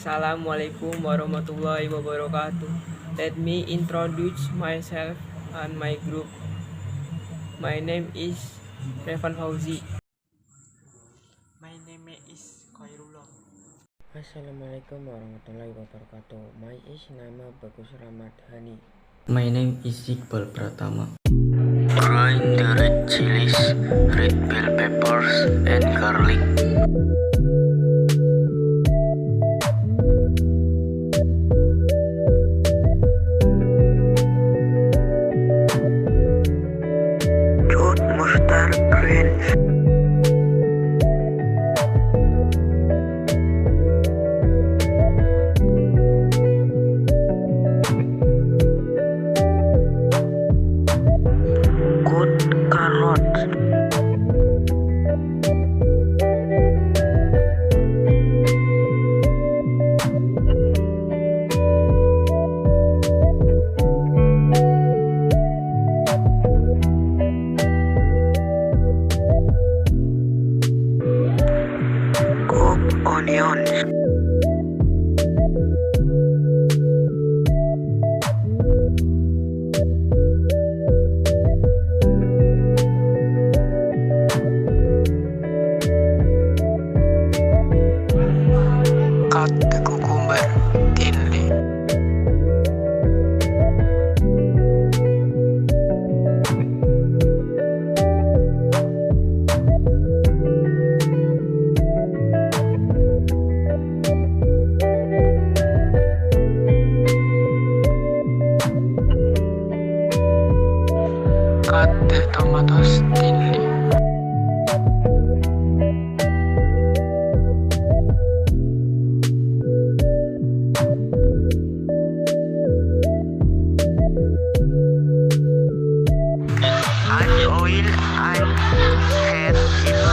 Assalamualaikum warahmatullahi wabarakatuh. Let me introduce myself and my group. My name is Revan Fauzi. My name is Khairullah. Assalamualaikum warahmatullahi wabarakatuh. My is nama Bagus Ramadhani. My name is Iqbal Pratama. Grind the red chilies, red bell peppers, and garlic. Cut mustard greens. Cut carrots. Chop onions. Cut the cucumber thinly. Cut the tomatoes thinly. Add oil and heat it.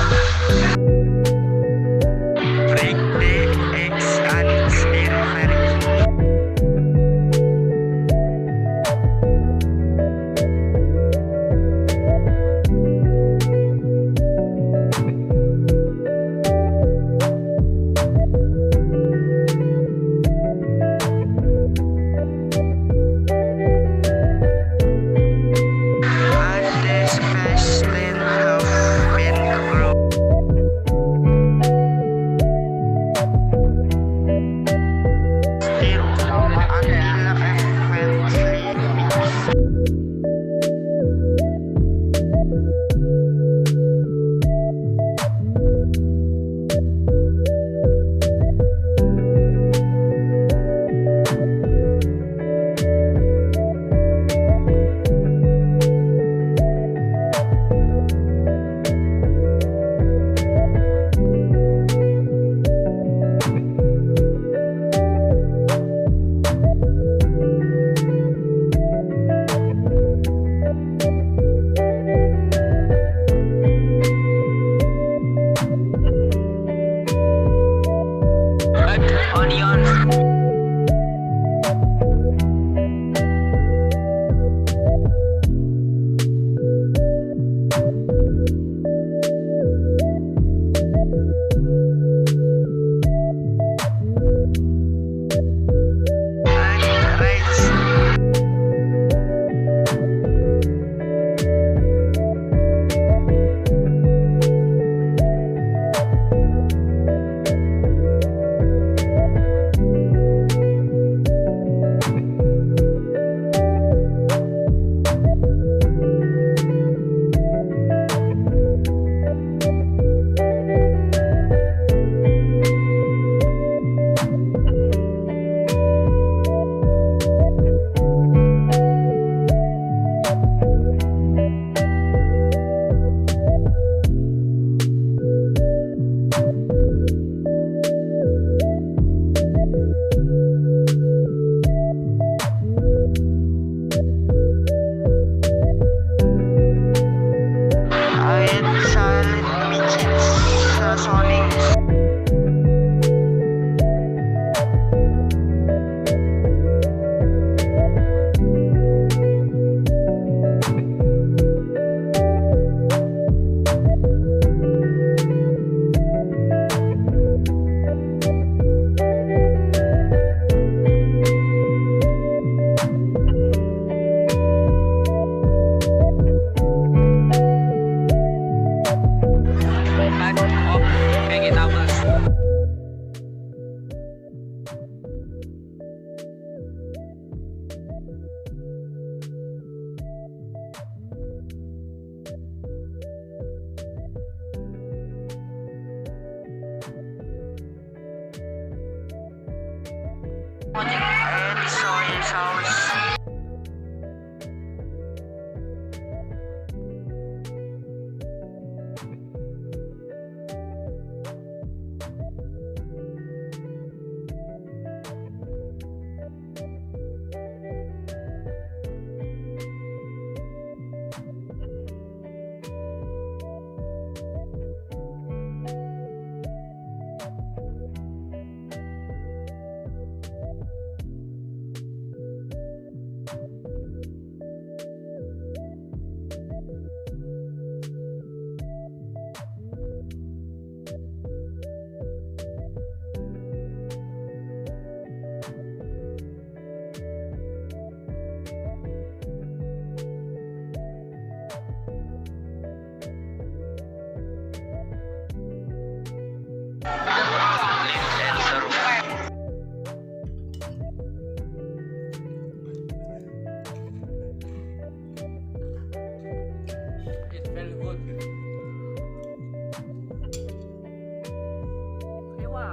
Break the eggs and stir fry. Add the smashed then half been grown. Stir until evenly mixed. Add onions. Add rice. and soy sauce. Rinse and serve. It felt good. Ewa.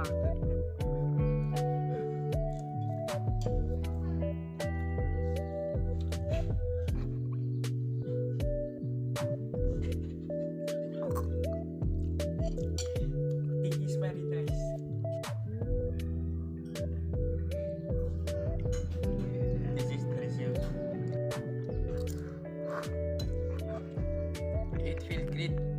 It is very nice. This is delicious. It feels great.